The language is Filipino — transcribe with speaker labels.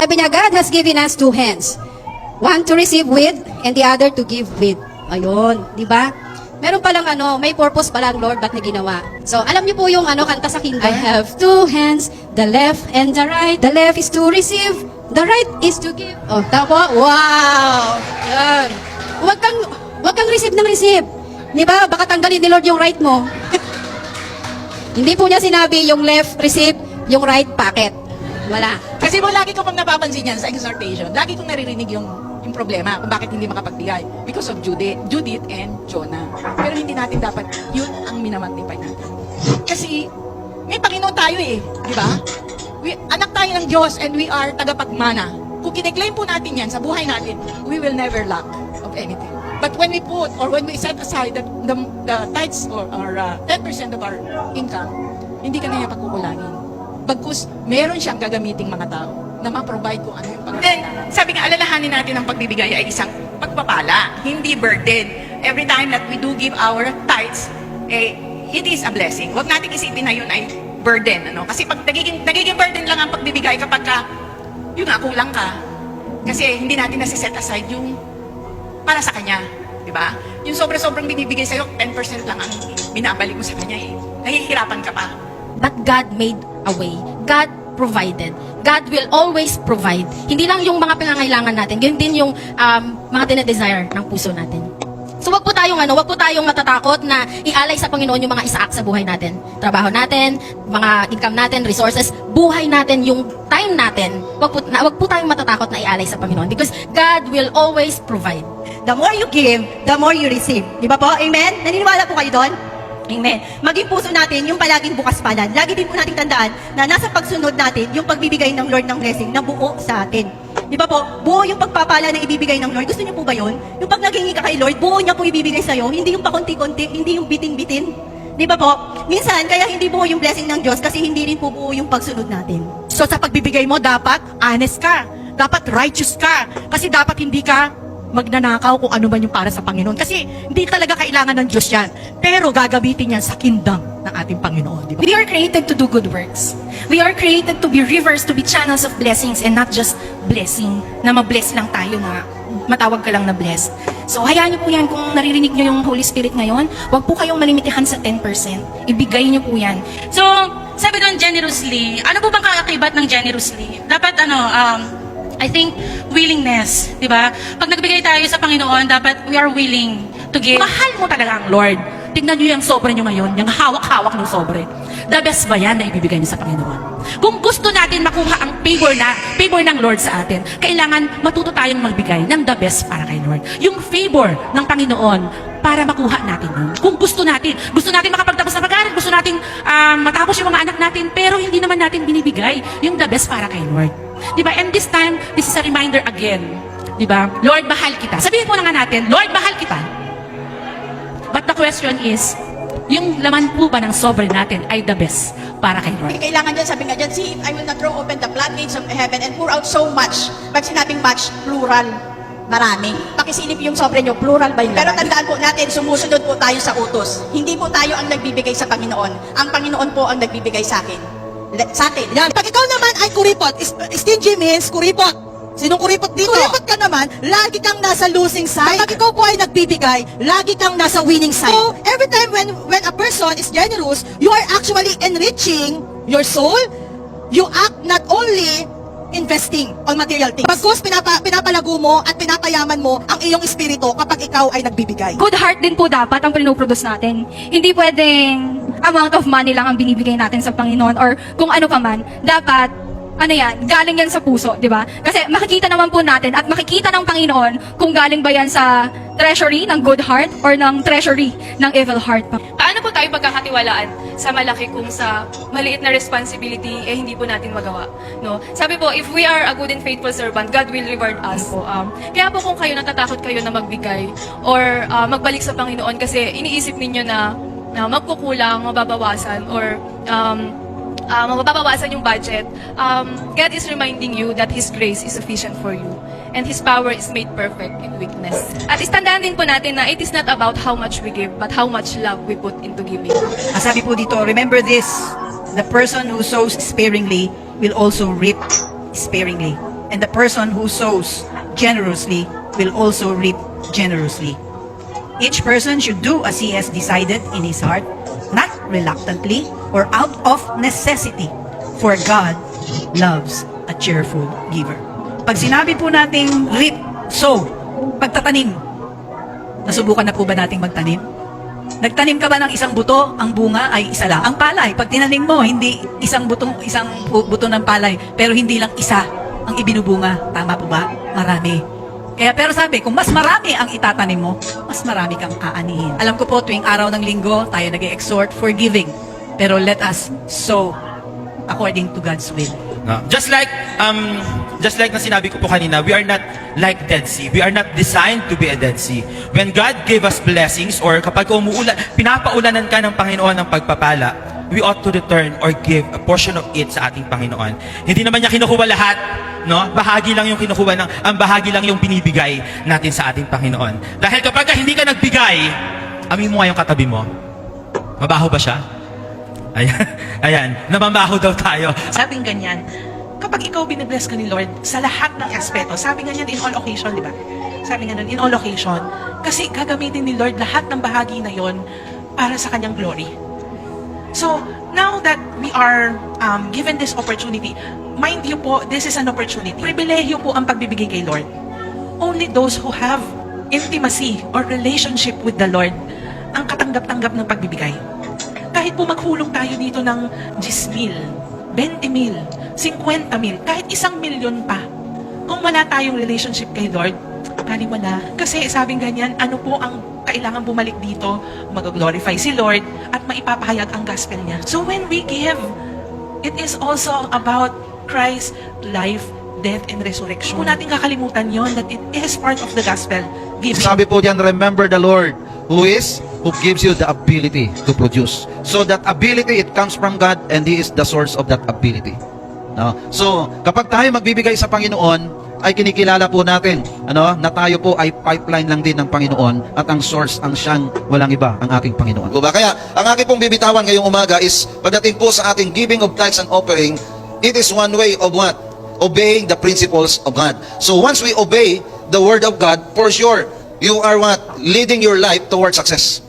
Speaker 1: Sabi niya, God has given us two hands. One to receive with, and the other to give with. Ayun, di ba? Meron palang may purpose pala ang Lord, ba't niya ginawa? So, alam niyo po yung kanta sa kingdom. I have two hands, the left and the right. The left is to receive, the right is to give. Oh, tapo? Wow! Yan. Huwag kang receive ng receive. Di ba? Baka tanggalin ni Lord yung right mo. Hindi po niya sinabi yung left receive, yung right pocket. Wala.
Speaker 2: Kasi mo lagi ko pang napapansin yan sa exhortation, lagi kong naririnig yung problema kung bakit hindi makapagbigay. Because of Judith and Jonah. Pero hindi natin dapat, yun ang minamagnify natin. Kasi, may Panginoon tayo eh. Di ba? Anak tayo ng Diyos and we are tagapagmana. Kung kine-claim po natin yan sa buhay natin, we will never lack of anything. But when we put, or when we set aside the tithes or 10% of our income, hindi ka na niya pagkukulangin. Bagkus, meron siyang gagamiting mga tao na ma-provide kung ano yung pangangailangan. Sabi nga, alalahanin natin ang pagbibigay ay isang pagpapala, hindi burden. Every time that we do give our tithes, it is a blessing. Huwag natin isipin na yun ay burden. Kasi pag nagiging burden lang ang pagbibigay kapag yun nga, kulang ka. Kasi hindi natin nasiset aside yung para sa Kanya. Di ba? Yung sobrang binibigay sa'yo, 10% lang ang binabalik mo sa Kanya eh. Nahihirapan ka pa.
Speaker 3: But God made a way. God provided. God will always provide. Hindi lang yung mga pangangailangan natin, ganyan din yung mga dinedesire ng puso natin. So wag po tayong matatakot na ialay sa Panginoon yung mga isaak sa buhay natin. Trabaho natin, mga income natin, resources, buhay natin, yung time natin. Wag po tayong matatakot na ialay sa Panginoon because God will always provide.
Speaker 4: The more you give, the more you receive. Di ba po? Amen? Naniniwala po kayo doon? Amen. Maging puso natin yung palaging bukas palad. Lagi din po nating tandaan na nasa pagsunod natin yung pagbibigay ng Lord ng blessing na buo sa atin. Di ba po? Buo yung pagpapala na ibibigay ng Lord. Gusto niyo po ba yun? Yung pag naghingi ka kay Lord, buo niya po ibibigay sa'yo. Hindi yung pakunti-kunti, hindi yung bitin-bitin. Di ba po? Minsan, kaya hindi buo yung blessing ng Diyos kasi hindi rin po buo yung pagsunod natin.
Speaker 2: So sa pagbibigay mo, dapat honest ka. Dapat righteous ka. Kasi dapat hindi ka magnanakaw kung ano man yung para sa Panginoon. Kasi hindi talaga kailangan ng Diyos yan. Pero gagamitin yan sa kingdom ng ating Panginoon. Di ba?
Speaker 5: We are created to do good works. We are created to be rivers, to be channels of blessings and not just blessing, na ma-bless lang tayo na matawag ka lang na blessed. So hayaan niyo po yan, kung naririnig niyo yung Holy Spirit ngayon, huwag po kayong malimitihan sa 10%. Ibigay niyo po yan.
Speaker 6: So, sabi doon generously, ano po bang kaakibat ng generously? Dapat I think willingness, di ba? Pag nagbigay tayo sa Panginoon, dapat we are willing to give.
Speaker 2: Mahal mo talaga ang Lord. Tignan niyo yung sobre niyo ngayon, yung hawak-hawak ng sobre. The best ba yan na ibibigay niyo sa Panginoon? Kung gusto natin makuha ang favor ng Lord sa atin, kailangan matuto tayong magbigay ng the best para kay Lord. Yung favor ng Panginoon para makuha natin yun. Kung gusto natin makapagtapos ng pag-aaral, gusto natin matapos yung mga anak natin, pero hindi naman natin binibigay yung the best para kay Lord. Diba? And this time, this is a reminder again. Diba? Lord, mahal kita. Sabihin po na nga natin, Lord, mahal kita. But the question is, yung laman po ba ng sobre natin ay the best para kay Lord?
Speaker 7: Kailangan dyan, sabi nga dyan, see, I will not throw open the floodgates of heaven and pour out so much. Pag sinabing much, plural, marami. Pakisilip yung sobre nyo, plural ba yung laman? Pero tandaan po natin, sumusunod po tayo sa utos. Hindi po tayo ang nagbibigay sa Panginoon. Ang Panginoon po ang nagbibigay sa akin. Sa atin.
Speaker 4: Yan. Pag ikaw naman ay kuripot, stingy means kuripot. Sinong kuripot dito? Kuripot ka naman, lagi kang nasa losing side. Kapag ikaw po ay nagbibigay, lagi kang nasa winning side. So, every time when a person is generous, you are actually enriching your soul. You act not only investing on material things. Pagkus pinapalago mo at pinapayaman mo ang iyong espiritu kapag ikaw ay nagbibigay.
Speaker 5: Good heart din po dapat ang pinoproduce natin. Hindi pwedeng amount of money lang ang binibigay natin sa Panginoon or kung ano pa man. Dapat galing yan sa puso, di ba? Kasi makikita naman po natin at makikita ng Panginoon kung galing ba yan sa treasury ng good heart or ng treasury ng evil heart.
Speaker 8: Paano po tayo pagkakatiwalaan sa malaki kung sa maliit na responsibility hindi po natin magawa, no? Sabi po, if we are a good and faithful servant, God will reward us po. Kaya po kung kayo natatakot kayo na magbigay or magbalik sa Panginoon kasi iniisip ninyo na magkukulang, mababawasan or mababawasan yung budget, God is reminding you that His grace is sufficient for you. And His power is made perfect in weakness. At istandaan din po natin na it is not about how much we give, but how much love we put into giving.
Speaker 9: Sabi po dito, remember this, the person who sows sparingly will also reap sparingly. And the person who sows generously will also reap generously. Each person should do as he has decided in his heart, not reluctantly or out of necessity, for God loves a cheerful giver. Pag sinabi po nating reap, sow, pagtatanim, nasubukan na po ba nating magtanim? Nagtanim ka ba ng isang buto, ang bunga ay isa lang. Ang palay, pag tinanim mo, hindi isang buto ng palay, pero hindi lang isa ang ibinubunga. Tama po ba? Marami. Kaya pero sabi, kung mas marami ang itatanim mo, mas marami kang aanihin. Alam ko po, tuwing araw ng linggo, tayo nag-exhort for giving. Pero let us sow according to God's will.
Speaker 10: No? Just like na sinabi ko po kanina, we are not like Dead Sea. We are not designed to be a Dead Sea. When God gave us blessings or kapag umuulan, pinapaulanan ka ng Panginoon ng pagpapala, we ought to return or give a portion of it sa ating Panginoon. Hindi naman niya kinukuha lahat, no? Bahagi lang yung kinukuha ang bahagi lang yung binibigay natin sa ating Panginoon. Dahil kapag hindi ka nagbigay, amin mo nga yung katabi mo. Mabaho ba siya? Ayan, namamaho daw tayo.
Speaker 11: Sabing ganyan, kapag ikaw binibless ka ni Lord sa lahat ng aspeto, sabi nga niyan in all occasion, di ba? Sabi nga nun, in all occasion, kasi gagamitin ni Lord lahat ng bahagi na yon para sa kanyang glory. So, now that we are given this opportunity, mind you po, this is an opportunity. Pribilehyo po ang pagbibigay kay Lord. Only those who have intimacy or relationship with the Lord ang katanggap-tanggap ng pagbibigay. Kahit po maghulog tayo dito ng 10,000, 20,000, 50,000, kahit 1,000,000 pa. Kung wala tayong relationship kay Lord, wala. Kasi sabing ganyan, ano po ang kailangan bumalik dito? Mag-glorify si Lord at maipapahayag ang gospel niya. So when we give, it is also about Christ's life, death, and resurrection. Kung natin kakalimutan yon, that it is part of the gospel. Giving.
Speaker 12: Sabi po diyan, remember the Lord who gives you the ability to produce. So that ability, it comes from God and He is the source of that ability. No? So, kapag tayo magbibigay sa Panginoon, ay kinikilala po natin na tayo po ay pipeline lang din ng Panginoon at ang source, ang siyang walang iba, ang ating Panginoon. Diba? Kaya, ang aking pong bibitawan ngayong umaga is, pagdating po sa ating giving of tithes and offering, it is one way of what? Obeying the principles of God. So, once we obey the Word of God, for sure, you are what? Leading your life towards success.